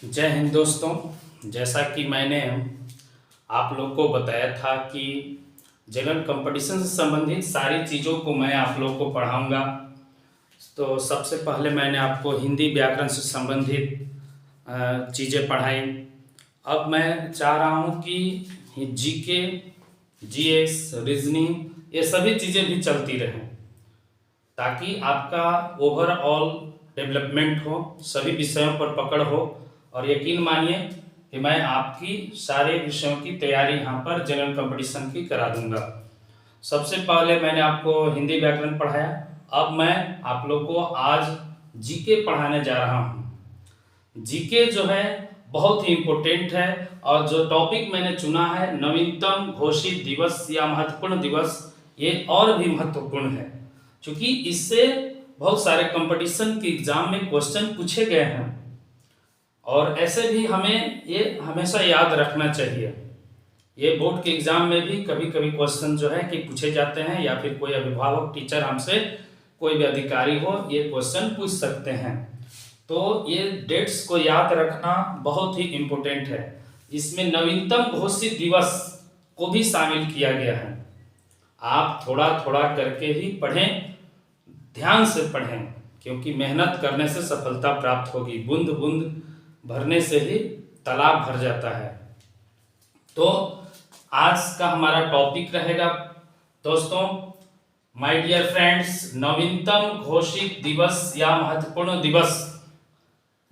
जय हिंद दोस्तों। जैसा कि मैंने आप लोग को बताया था कि जनरल कंपटीशन से संबंधित सारी चीज़ों को मैं आप लोग को पढ़ाऊंगा। तो सबसे पहले मैंने आपको हिंदी व्याकरण से संबंधित चीज़ें पढ़ाई। अब मैं चाह रहा हूँ कि जीके, जीएस, रीजनिंग ये सभी चीज़ें भी चलती रहें ताकि आपका ओवरऑल डेवलपमेंट हो, सभी विषयों पर पकड़ हो। और यकीन मानिए कि मैं आपकी सारे विषयों की तैयारी यहाँ पर जनरल कंपटीशन की करा दूंगा। सबसे पहले मैंने आपको हिंदी व्याकरण पढ़ाया। अब मैं आप लोग को आज जीके पढ़ाने जा रहा हूँ। जीके जो है बहुत ही इम्पोर्टेंट है और जो टॉपिक मैंने चुना है नवीनतम घोषित दिवस या महत्वपूर्ण दिवस, ये और भी महत्वपूर्ण है क्योंकि इससे बहुत सारे कंपटीशन के एग्जाम में क्वेश्चन पूछे गए हैं और ऐसे भी हमें ये हमेशा याद रखना चाहिए। ये बोर्ड के एग्जाम में भी कभी कभी क्वेश्चन जो है कि पूछे जाते हैं या फिर कोई अभिभावक, टीचर हमसे, कोई भी अधिकारी हो, ये क्वेश्चन पूछ सकते हैं। तो ये डेट्स को याद रखना बहुत ही इम्पोर्टेंट है। इसमें नवीनतम घोषित दिवस को भी शामिल किया गया है। आप थोड़ा थोड़ा करके ही पढ़ें, ध्यान से पढ़ें, क्योंकि मेहनत करने से सफलता प्राप्त होगी। बूंद बूंद भरने से ही तालाब भर जाता है। तो आज का हमारा टॉपिक रहेगा दोस्तों, माय डियर फ्रेंड्स, नवीनतम घोषित दिवस या महत्वपूर्ण दिवस।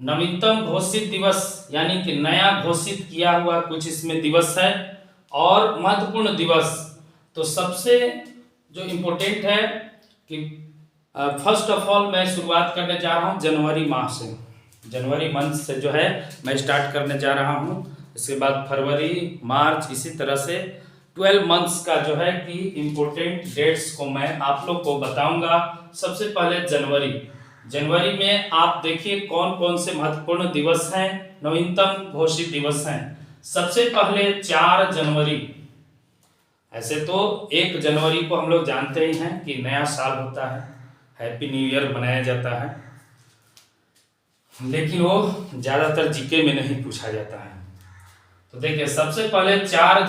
नवीनतम घोषित दिवस यानी कि नया घोषित किया हुआ कुछ इसमें दिवस है और महत्वपूर्ण दिवस। तो सबसे जो इम्पोर्टेंट है कि फर्स्ट ऑफ ऑल मैं शुरुआत करने जा रहा हूँ जनवरी माह से। जनवरी मंथ से जो है मैं स्टार्ट करने जा रहा हूँ। इसके बाद फरवरी, मार्च, इसी तरह से 12 मंथ्स का जो है कि इम्पोर्टेंट डेट्स को मैं आप लोग को बताऊंगा। सबसे पहले जनवरी में आप देखिए कौन कौन से महत्वपूर्ण दिवस हैं, नवीनतम घोषित दिवस हैं। सबसे पहले 4 जनवरी। ऐसे तो 1 जनवरी को हम लोग जानते ही हैं कि नया साल होता है, हैप्पी न्यू ईयर मनाया जाता है, लेकिन वो ज़्यादातर जीके में नहीं पूछा जाता है। तो देखिए सबसे पहले 4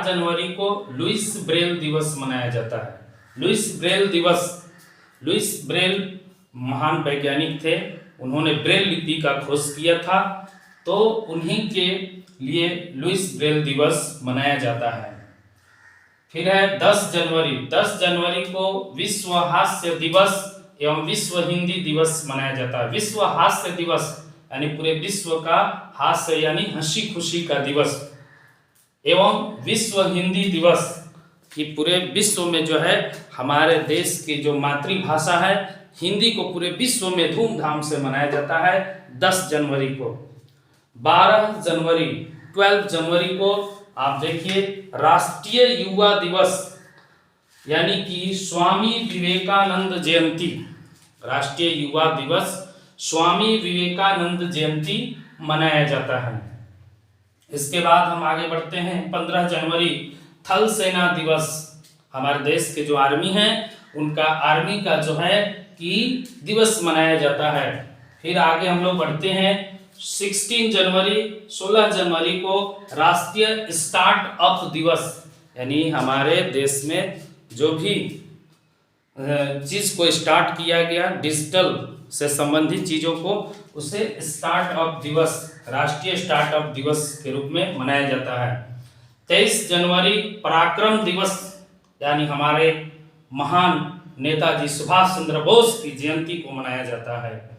जनवरी को लुईस ब्रेल दिवस मनाया जाता है। लुईस ब्रेल महान वैज्ञानिक थे। उन्होंने ब्रेल लिपि का खोज किया था, तो उन्हीं के लिए लुईस ब्रेल दिवस मनाया जाता है। फिर है 10 जनवरी को विश्व हास्य दिवस एवं विश्व हिंदी दिवस मनाया जाता है। विश्व हास्य दिवस यानी पूरे विश्व का हास्य यानी हंसी खुशी का दिवस, एवं विश्व हिंदी दिवस कि पूरे विश्व में जो है हमारे देश की जो मातृभाषा है हिंदी को पूरे विश्व में धूमधाम से मनाया जाता है 10 जनवरी को। 12 जनवरी को आप देखिए राष्ट्रीय युवा दिवस यानी कि स्वामी विवेकानंद जयंती। राष्ट्रीय युवा दिवस स्वामी विवेकानंद जयंती मनाया जाता है। इसके बाद हम आगे बढ़ते हैं 15 जनवरी थल सेना दिवस। हमारे देश के जो आर्मी है उनका आर्मी का जो है कि दिवस मनाया जाता है। फिर आगे हम लोग बढ़ते हैं 16 जनवरी को राष्ट्रीय स्टार्टअप दिवस, यानी हमारे देश में जो भी चीज़ को स्टार्ट किया गया डिजिटल से संबंधित चीज़ों को, उसे स्टार्टअप दिवस, राष्ट्रीय स्टार्टअप दिवस के रूप में मनाया जाता है। 23 जनवरी पराक्रम दिवस यानी हमारे महान नेताजी सुभाष चंद्र बोस की जयंती को मनाया जाता है।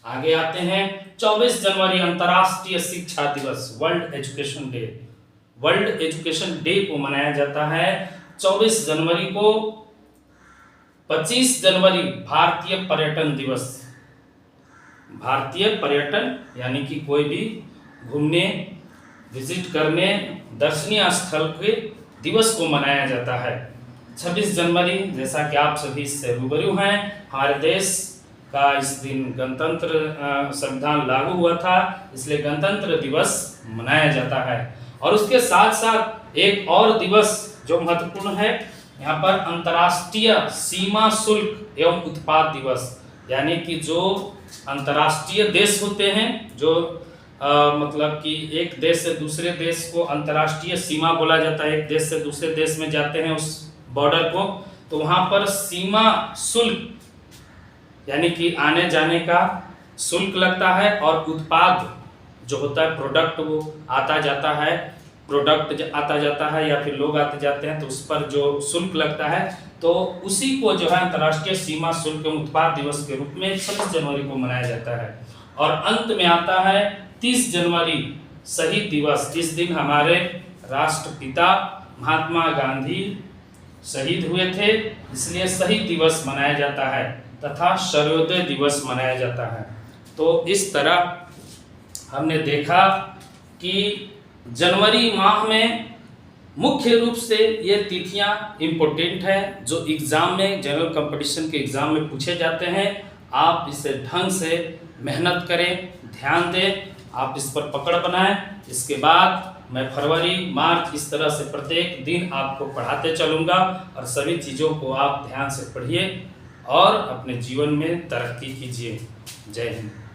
आगे आते हैं 24 जनवरी अंतर्राष्ट्रीय शिक्षा दिवस, वर्ल्ड एजुकेशन डे को मनाया जाता है 24 जनवरी को। 25 जनवरी भारतीय पर्यटन दिवस। भारतीय पर्यटन यानी कि कोई भी घूमने, विजिट करने, दर्शनीय स्थल के दिवस को मनाया जाता है। 26 जनवरी जैसा कि आप सभी इससे रूबरू हैं, हमारे देश का इस दिन गणतंत्र संविधान लागू हुआ था, इसलिए गणतंत्र दिवस मनाया जाता है। और उसके साथ साथ एक और दिवस जो महत्वपूर्ण है यहाँ पर, अंतर्राष्ट्रीय सीमा शुल्क एवं उत्पाद दिवस, यानी कि जो अंतर्राष्ट्रीय देश होते हैं, जो मतलब कि एक देश से दूसरे देश को अंतर्राष्ट्रीय सीमा बोला जाता है। एक देश से दूसरे देश में जाते हैं उस बॉर्डर को, तो वहाँ पर सीमा शुल्क यानी कि आने जाने का शुल्क लगता है, और उत्पाद जो होता है प्रोडक्ट वो आता जाता है, प्रोडक्ट आता जाता है या फिर लोग आते जाते हैं तो उस पर जो शुल्क लगता है, तो उसी को जो है अंतर्राष्ट्रीय सीमा शुल्क एवं उत्पाद दिवस के रूप में 26 जनवरी को मनाया जाता है। और अंत में आता है 30 जनवरी शहीद दिवस। इस दिन हमारे राष्ट्रपिता महात्मा गांधी शहीद हुए थे, इसलिए शहीद दिवस मनाया जाता है तथा सर्वोदय दिवस मनाया जाता है। तो इस तरह हमने देखा कि जनवरी माह में मुख्य रूप से ये तिथियां इम्पोर्टेंट है, जो एग्ज़ाम में जनरल कंपटीशन के एग्ज़ाम में पूछे जाते हैं। आप इसे ढंग से मेहनत करें, ध्यान दें, आप इस पर पकड़ बनाएं। इसके बाद मैं फरवरी मार्च इस तरह से प्रत्येक दिन आपको पढ़ाते चलूँगा, और सभी चीज़ों को आप ध्यान से पढ़िए और अपने जीवन में तरक्की कीजिए। जय हिंद।